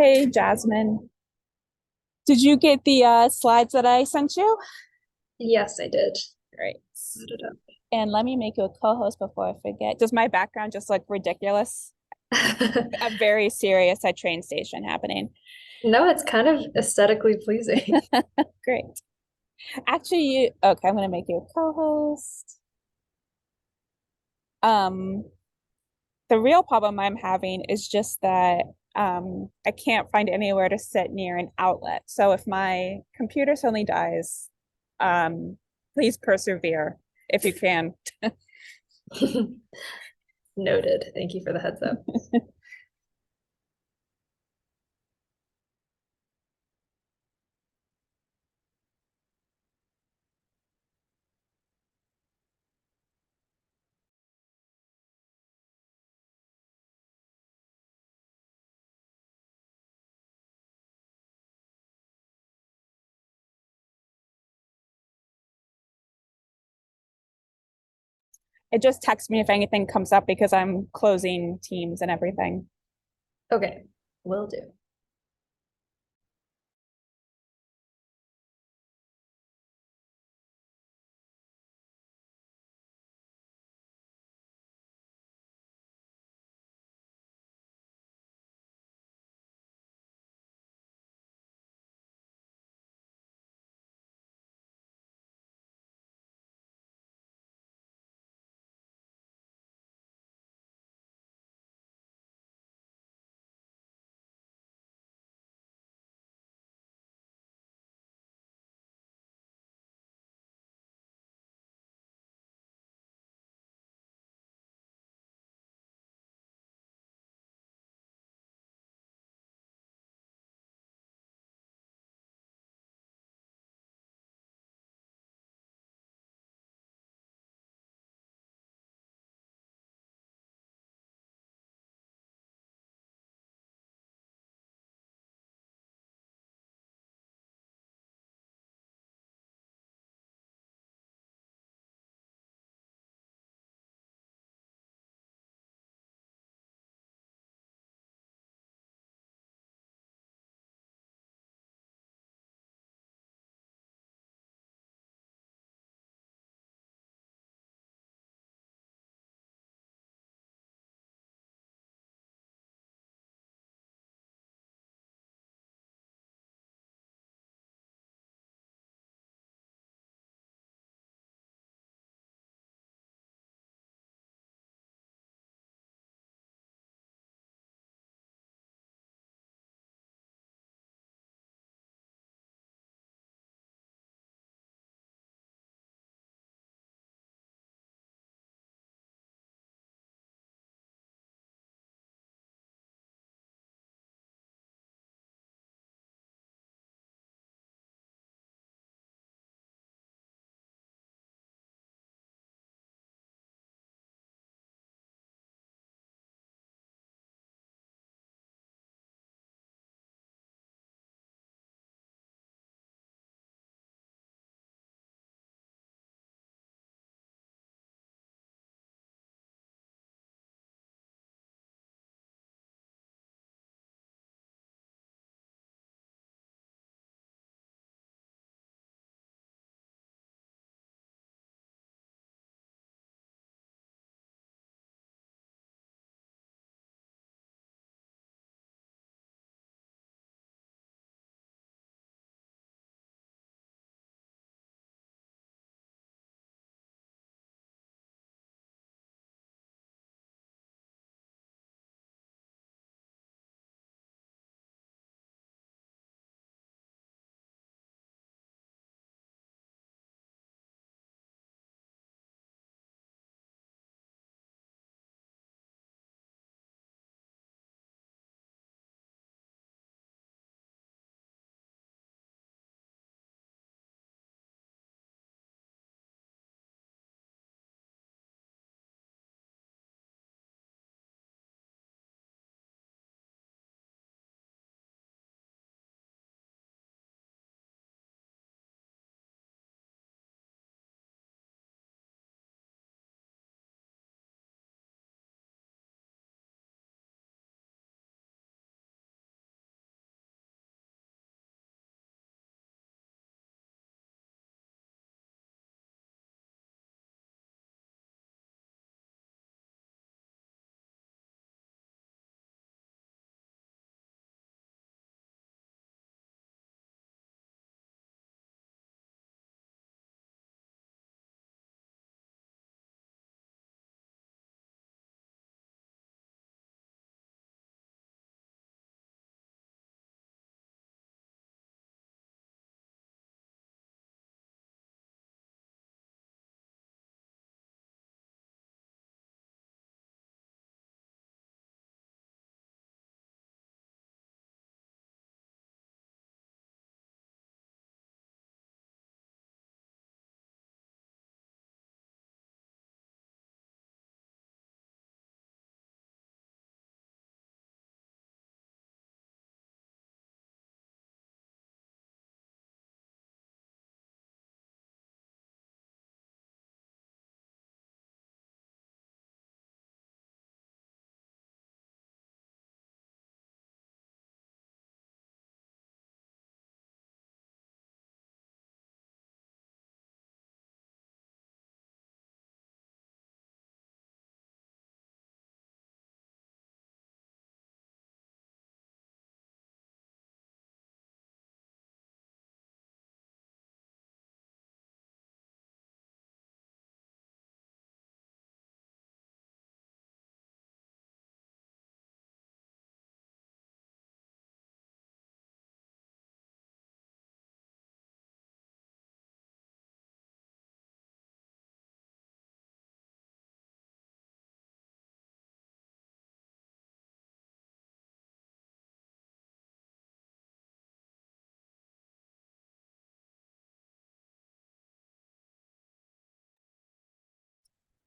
Hey, Jasmine. Did you get the slides that I sent you? Yes, I did. Great. Load it And let me make you a co-host before I forget. Does my background just look ridiculous? up. A very serious at train station happening. No, it's kind of aesthetically pleasing. Great. Actually, okay, I'm gonna make you a co-host. Um, the real problem I'm having is just that I can't find anywhere to sit near an outlet. So if my computer suddenly dies, please persevere if you can. Noted. Thank you for the heads up. It just texts me if anything comes up because I'm closing Teams and everything. Okay, will do.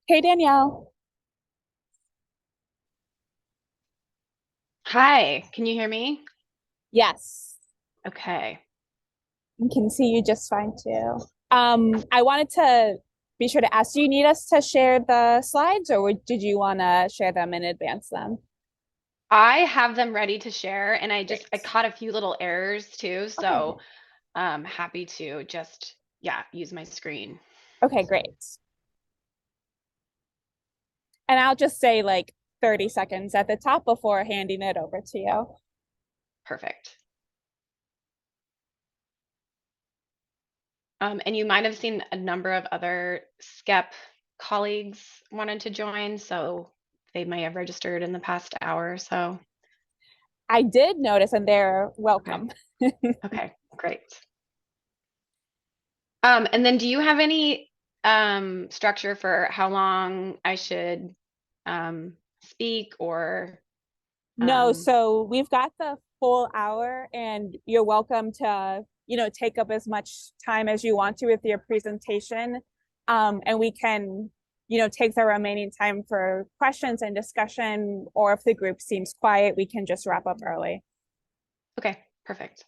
Hey Danielle. Hi, can you hear me? Yes, Okay. I can see you just fine too. I wanted to be sure to ask, do you need us to share the slides or did you want to share them and advance them? I have them ready to share and I Great. caught a few little errors too, Okay. so happy to just use my screen. Okay, great. And I'll just say like 30 seconds at the top before handing it over to you. Perfect. And you might have seen a number of other SCEP colleagues wanted to join, so they may have registered in the past hour or so. I did notice and they're Okay. welcome. Okay, great. And then do you have any structure for how long I should speak or No, um, so we've got the full hour and you're welcome to, take up as much time as you want to with your presentation. And we can, take the remaining time for questions and discussion, or if the group seems quiet, we can just wrap up early. okay, perfect.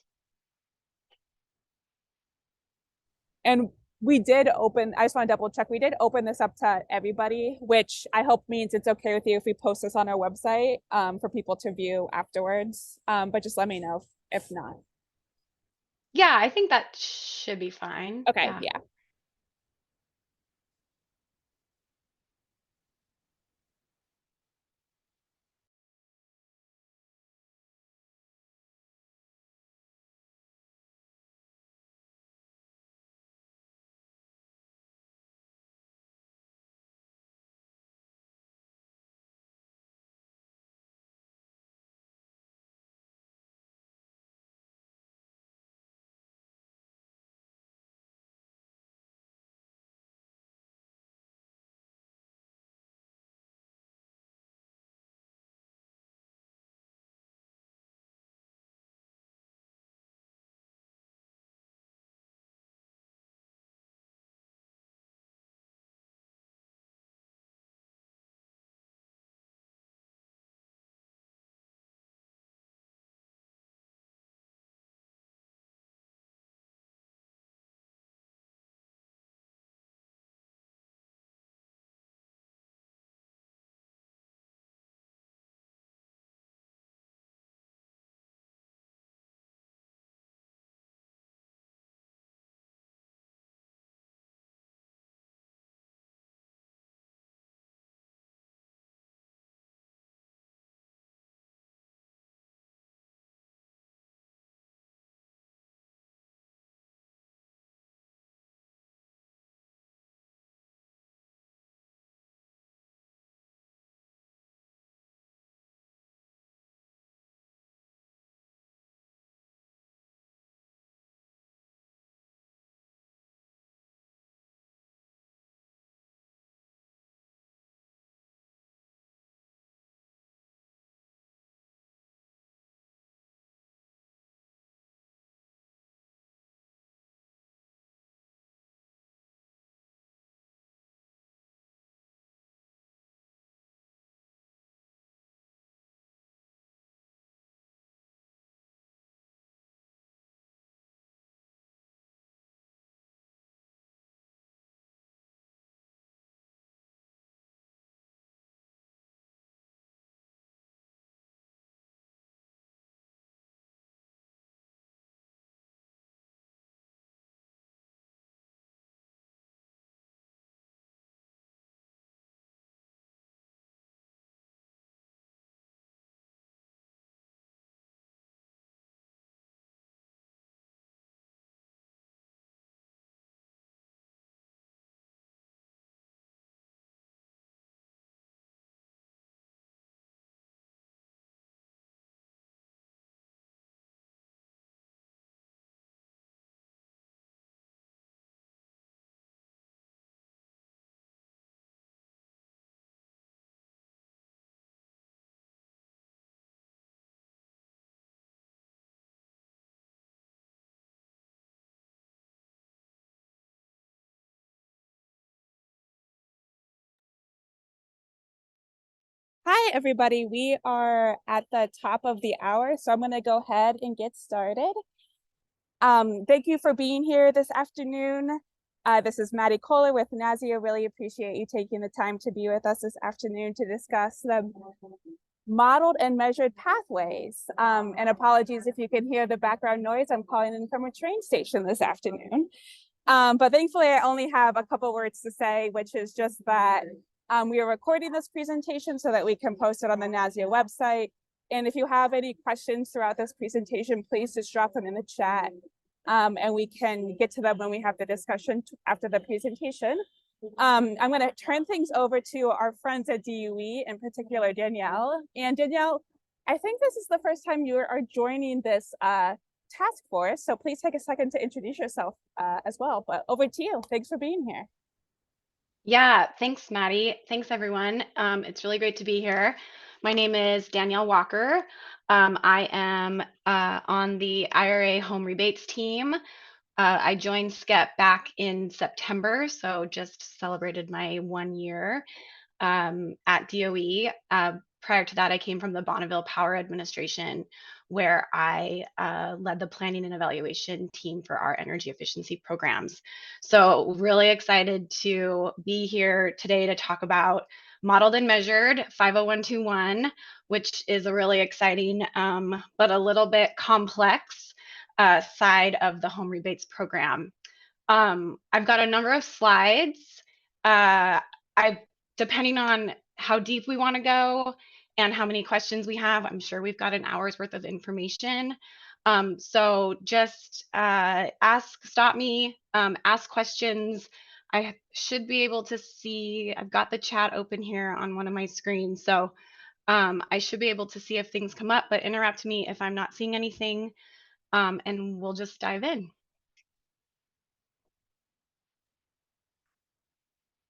And we did open, I just want to double check, we did open this up to everybody, which I hope means it's okay with you if we post this on our website for people to view afterwards. But just let me know if not. Yeah, I think that should be fine. Okay, Yeah. yeah. Hi, everybody. We are at the top of the hour, so I'm going to go ahead and get started. Thank you for being here this afternoon. This is Maddie Kohler with NASEO. Really appreciate you taking the time to be with us this afternoon to discuss the modeled and measured pathways. And apologies if you can hear the background noise. I'm calling in from a train station this afternoon. But thankfully, I only have a couple words to say, which is just that we are recording this presentation so that we can post it on the NASEO website. And if you have any questions throughout this presentation, please just drop them in the chat. And we can get to them when we have the discussion after the presentation. I'm going to turn things over to our friends at DUE, in particular, Danielle. And Danielle, I think this is the first time you are joining this task force. So please take a second to introduce yourself as well. But over to you. Thanks for being here. Yeah, thanks, Maddie. Thanks, everyone. It's really great to be here. My name is Danielle Walker. I am on the IRA home rebates team. I joined SCEP back in September, so just celebrated my 1 year at DOE. Prior to that, I came from the Bonneville Power Administration, where I led the planning and evaluation team for our energy efficiency programs. So really excited to be here today to talk about modeled and measured 50121, which is a really exciting but a little bit complex side of the home rebates program. I've got a number of slides. I depending on how deep we want to go and how many questions we have, I'm sure we've got an hour's worth of information. So just stop me, ask questions. I should be able to see, I've got the chat open here on one of my screens. So I should be able to see if things come up, but interrupt me if I'm not seeing anything, and we'll just dive in.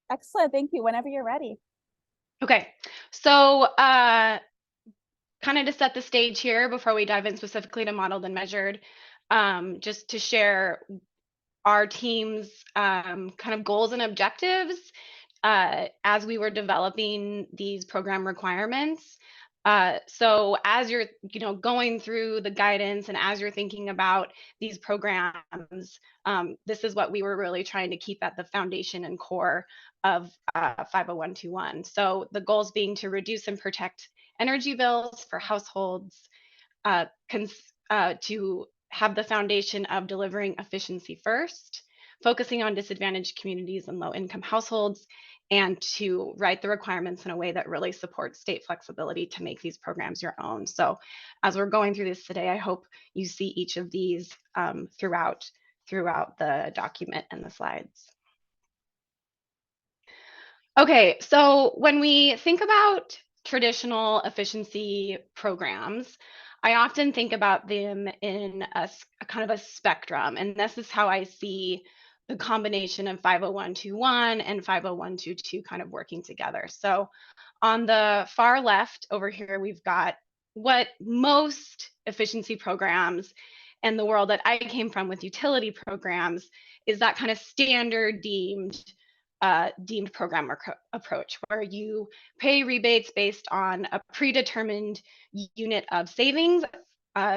Excellent. Thank you. Whenever you're ready. Okay, so kind of to set the stage here before we dive in specifically to modeled and measured, just to share our team's kind of goals and objectives as we were developing these program requirements. So as you're going through the guidance and as you're thinking about these programs, this is what we were really trying to keep at the foundation and core of 50121. So the goals being to reduce and protect energy bills for households, to have the foundation of delivering efficiency first, focusing on disadvantaged communities and low-income households, and to write the requirements in a way that really supports state flexibility to make these programs your own. So as we're going through this today, I hope you see each of these throughout the document and the slides. Okay, so when we think about traditional efficiency programs, I often think about them in a kind of a spectrum, and this is how I see the combination of 50121 and 50122 kind of working together. So on the far left over here, we've got what most efficiency programs and the world that I came from with utility programs is that kind of standard deemed program approach where you pay rebates based on a predetermined unit of savings,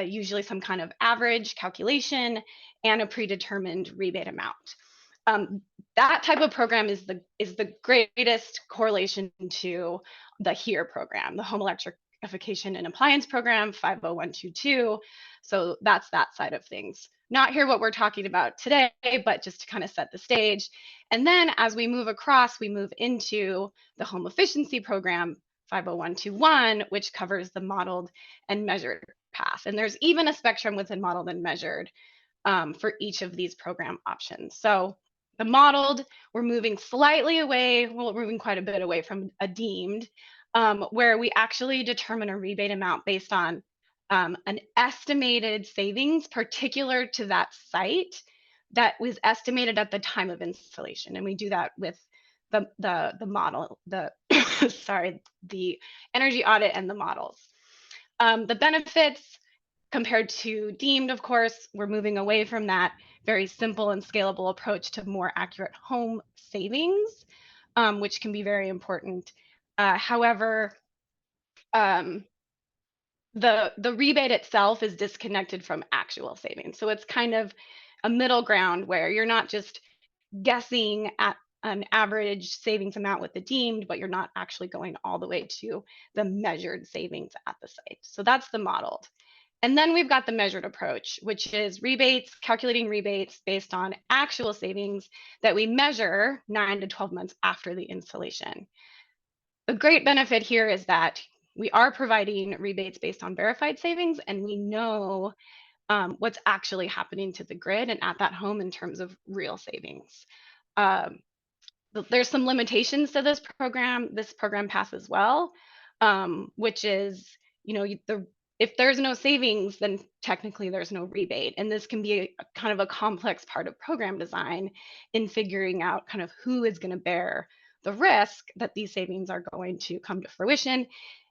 usually some kind of average calculation and a predetermined rebate amount. That type of program is the greatest correlation to the HERE program, the Home Electrification and Appliance Program, 50122. So that's that side of things. Not here what we're talking about today, but just to kind of set the stage. And then as we move across, we move into the Home Efficiency Program, 50121, which covers the modeled and measured path. And there's even a spectrum within modeled and measured for each of these program options. So the modeled, we're moving slightly away, well, we're moving quite a bit away from a deemed, where we actually determine a rebate amount based on an estimated savings particular to that site that was estimated at the time of installation. And we do that with the model, sorry, the energy audit and the models. The benefits compared to deemed, of course, we're moving away from that very simple and scalable approach to more accurate home savings, which can be very important. However, the rebate itself is disconnected from actual savings. So it's kind of a middle ground where you're not just guessing at an average savings amount with the deemed, but you're not actually going all the way to the measured savings at the site. So that's the modeled. And then we've got the measured approach, which is rebates, calculating rebates based on actual savings that we measure 9 to 12 months after the installation. The great benefit here is that we are providing rebates based on verified savings, and we know what's actually happening to the grid and at that home in terms of real savings. Um, there's some limitations to this program path as well, which is, you know, if there's no savings, then technically there's no rebate. And this can be a kind of a complex part of program design in figuring out kind of who is going to bear the risk that these savings are going to come to fruition.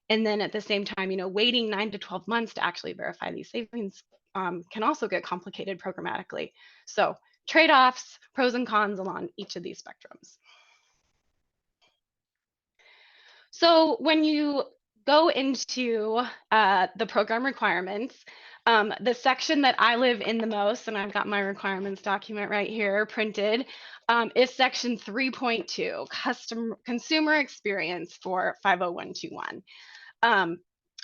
And then at the same time, you know, waiting 9 to 12 months to actually verify these savings can also get complicated programmatically. So trade-offs, pros and cons along each of these spectrums. So when you go into the program requirements, the section that I live in the most, and I've got my requirements document right here printed, is section 3.2, consumer experience for 50121.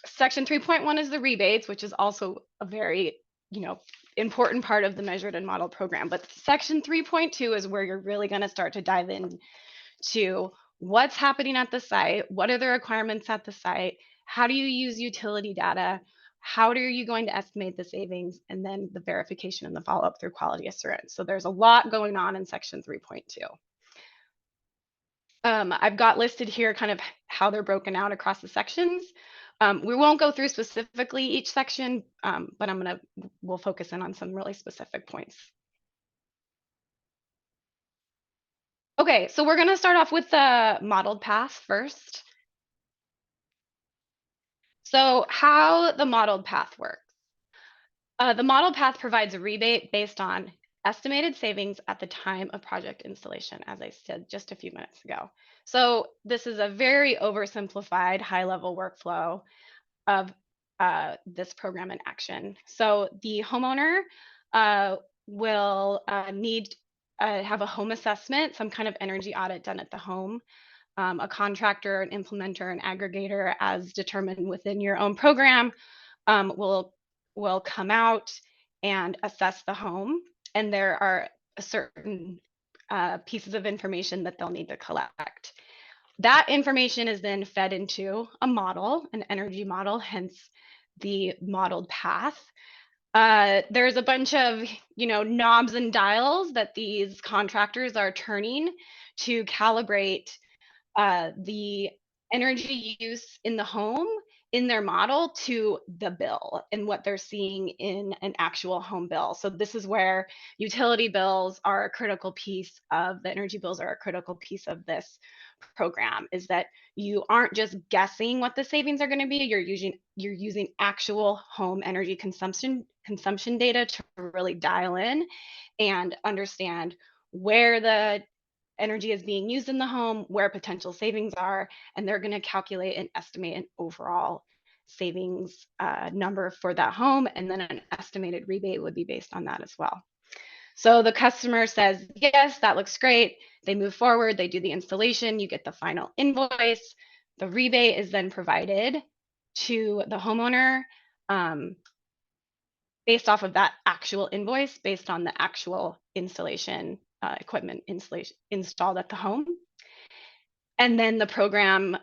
Section 3.1 is the rebates, which is also a very, you know, important part of the measured and modeled program. But section 3.2 is where you're really going to start to dive into what's happening at the site, what are the requirements at the site, how do you use utility data, how are you going to estimate the savings, and then the verification and the follow-up through quality assurance. So there's a lot going on in section 3.2. I've got listed here kind of how they're broken out across the sections. We won't go through specifically each section, but we'll focus in on some really specific points. Okay, so we're gonna start off with the modeled path first. So how the modeled path works. The modeled path provides a rebate based on estimated savings at the time of project installation, as I said just a few minutes ago. So this is a very oversimplified high-level workflow of this program in action. So the homeowner will need have a home assessment, some kind of energy audit done at the home. A contractor, an implementer, an aggregator, as determined within your own program, will come out and assess the home. And there are certain pieces of information that they'll need to collect. That information is then fed into a model, an energy model, hence the modeled path. There's a bunch of, you know, knobs and dials that these contractors are turning to calibrate the energy use in the home in their model to the bill and what they're seeing in an actual home bill. So this is where utility bills are a critical piece of the energy bills are a critical piece of this program, is that you aren't just guessing what the savings are going to be, you're using actual home energy consumption data to really dial in and understand where the energy is being used in the home, where potential savings are, and they're going to calculate and estimate an overall savings number for that home, and then an estimated rebate would be based on that as well. So the customer says, yes, that looks great. They move forward, they do the installation, you get the final invoice. The rebate is then provided to the homeowner based off of that actual invoice, based on the actual installation equipment installed at the home. And then the program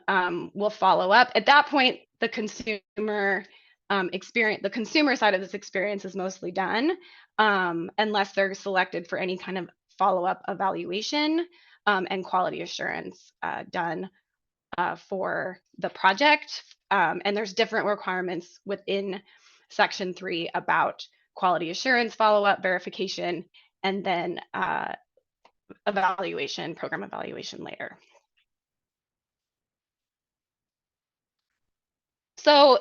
will follow up. At that point, the consumer the consumer side of this experience is mostly done, unless they're selected for any kind of follow-up evaluation and quality assurance done for the project. And there's different requirements within Section 3 about quality assurance, follow-up, verification, and then program evaluation later. So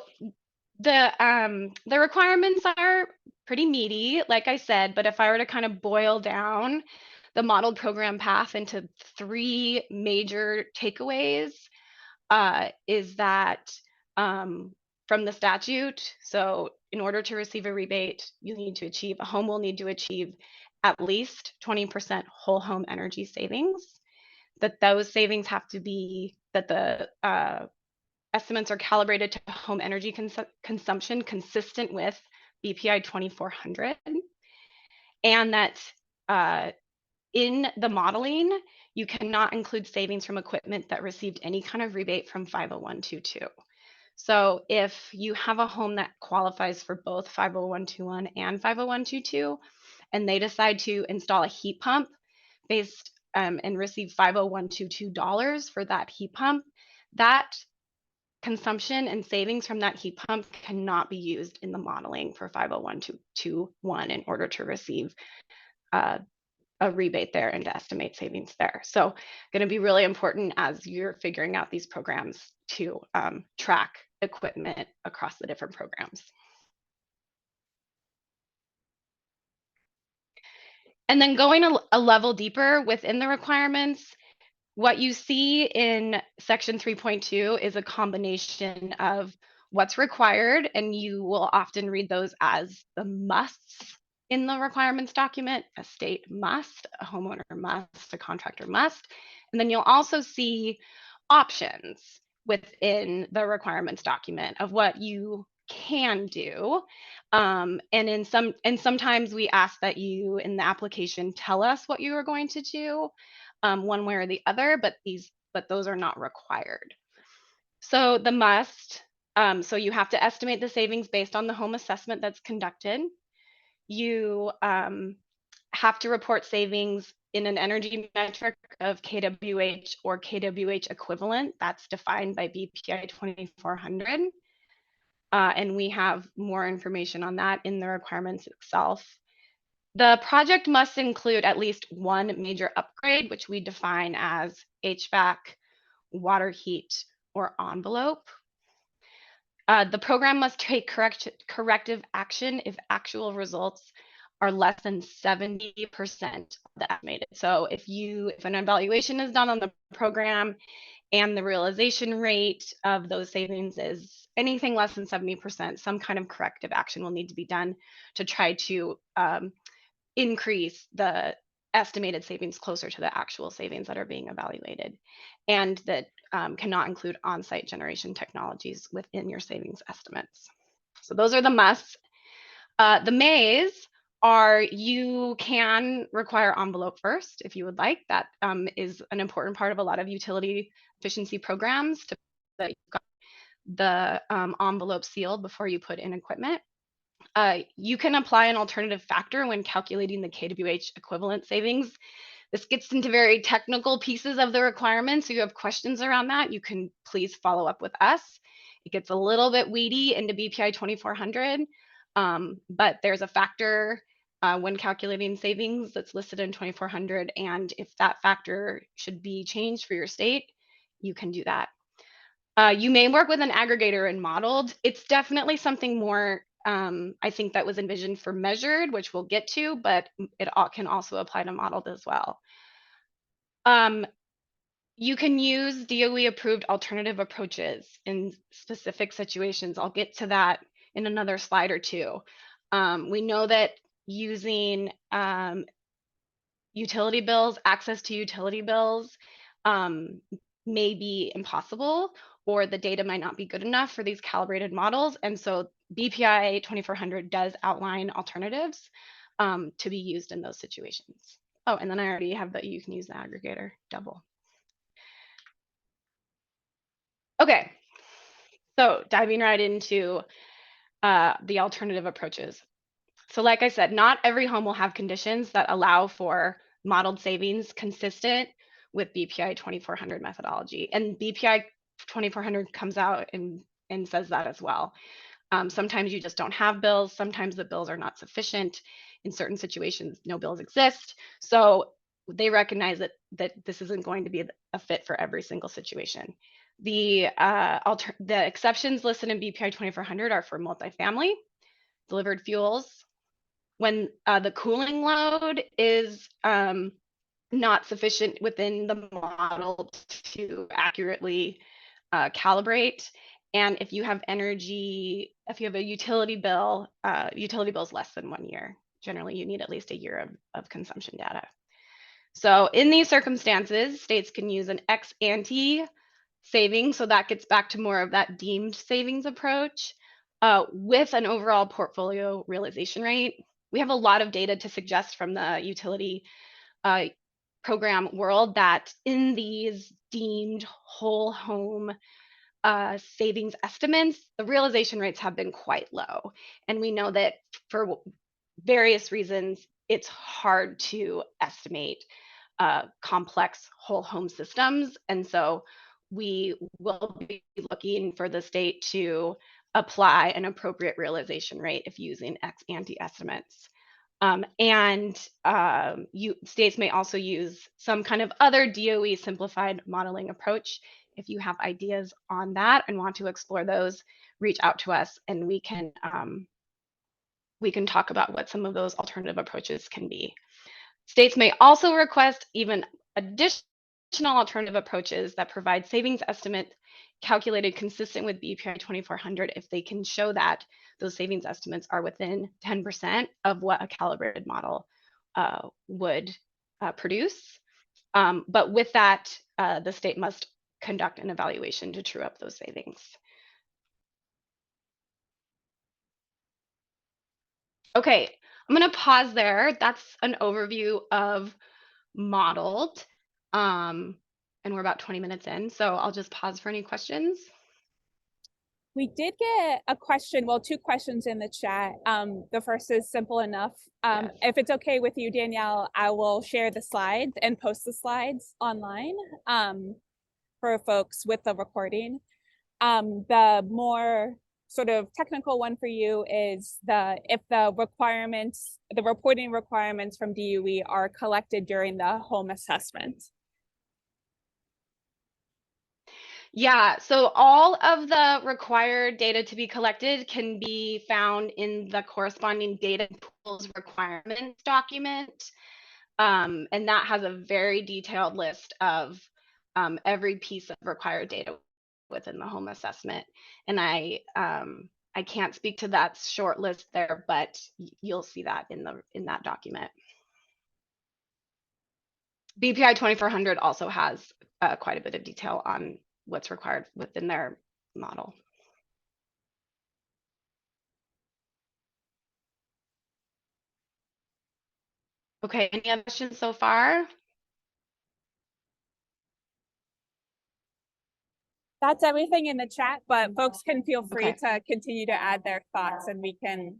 the requirements are pretty meaty, like I said, but if I were to kind of boil down the modeled program path into 3 major takeaways, is that from the statute. So in order to receive a rebate, a home will need to achieve at least 20% whole home energy savings. That those savings have to be, that the estimates are calibrated to home energy consumption consistent with BPI 2400, and that in the modeling, you cannot include savings from equipment that received any kind of rebate from 50122. So if you have a home that qualifies for both 50121 and 50122, and they decide to install a heat pump based and receive $50122 for that heat pump, that consumption and savings from that heat pump cannot be used in the modeling for 50121 in order to receive a rebate there and to estimate savings there. So going to be really important as you're figuring out these programs to track equipment across the different programs. And then going a level deeper within the requirements, what you see in section 3.2 is a combination of what's required, and you will often read those as the musts in the requirements document. A state must, a homeowner must, a contractor must. And then you'll also see options within the requirements document of what you can do. And sometimes we ask that you in the application tell us what you are going to do, one way or the other, but those are not required. So the must, so you have to estimate the savings based on the home assessment that's conducted. You have to report savings in an energy metric of kWh or kWh equivalent. That's defined by BPI 2400. And we have more information on that in the requirements itself. The project must include at least one major upgrade, which we define as HVAC, water heat, or envelope. The program must take corrective action if actual results are less than 70% of the estimated. So if an evaluation is done on the program and the realization rate of those savings is anything less than 70%, some kind of corrective action will need to be done to try to increase the estimated savings closer to the actual savings that are being evaluated, and that cannot include on-site generation technologies within your savings estimates. So those are the musts. The mays are, you can require envelope first if you would like. That is an important part of a lot of utility efficiency programs, to that you've got the envelope sealed before you put in equipment. You can apply an alternative factor when calculating the kWh equivalent savings. This gets into very technical pieces of the requirements. So you have questions around that, you can please follow up with us. It gets a little bit weedy into BPI 2400, but there's a factor when calculating savings that's listed in 2400. And if that factor should be changed for your state, you can do that. You may work with an aggregator and modeled. It's definitely something more, I think, that was envisioned for measured, which we'll get to, but it can also apply to modeled as well. You can use DOE approved alternative approaches in specific situations. I'll get to that in another slide or two. We know that using utility bills, access to utility bills, may be impossible, or the data might not be good enough for these calibrated models. And so BPI 2400 does outline alternatives to be used in those situations. Oh, and then I already have that you can use the aggregator double. Okay, so diving right into the alternative approaches. So like I said, not every home will have conditions that allow for modeled savings consistent with BPI 2400 methodology. And BPI 2400 comes out and says that as well. Sometimes you just don't have bills. Sometimes the bills are not sufficient. In certain situations, no bills exist. So they recognize that this isn't going to be a fit for every single situation. The exceptions listed in BPI 2400 are for multifamily, delivered fuels, when the cooling load is not sufficient within the model to accurately calibrate, And if you have energy, if you have a utility bill, utility bills less than 1 year, generally you need at least a year of consumption data. So in these circumstances, states can use an ex ante savings. So that gets back to more of that deemed savings approach with an overall portfolio realization rate. We have a lot of data to suggest from the utility program world that in these deemed whole home savings estimates, the realization rates have been quite low. And we know that for various reasons, it's hard to estimate complex whole home systems. And so we will be looking for the state to apply an appropriate realization rate if using ex ante estimates. States may also use some kind of other DOE simplified modeling approach. If you have ideas on that and want to explore those, reach out to us and we can talk about what some of those alternative approaches can be. States may also request even additional alternative approaches that provide savings estimate calculated consistent with BPI 2400 if they can show that those savings estimates are within 10% of what a calibrated model would produce. But with that, the state must conduct an evaluation to true up those savings. Okay, I'm going to pause there. That's an overview of modeled. And we're about 20 minutes in, so I'll just pause for any questions. We did get a question, well, two questions in the chat. The first is simple enough. Yes. If it's okay with you, Danielle, I will share the slides and post the slides online for folks with the recording. The more sort of technical one for you is if the requirements, the reporting requirements from DOE are collected during the home assessment. Yeah, so all of the required data to be collected can be found in the corresponding data pools requirements document. And that has a very detailed list of every piece of required data within the home assessment. And I can't speak to that short list there, but you'll see that in that document. BPI 2400 also has quite a bit of detail on what's required within their model. Okay, any other questions so far? That's everything in the chat, but folks can feel free to continue to add their thoughts and we can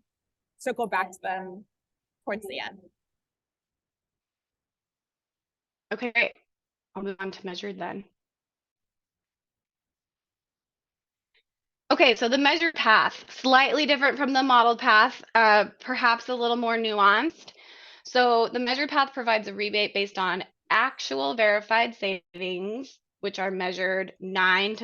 circle back to them towards the end. Okay, great. I'll move on to measured then. Okay, so the measured path, slightly different from the modeled path, perhaps a little more nuanced. So the measured path provides a rebate based on actual verified savings, which are measured 9 to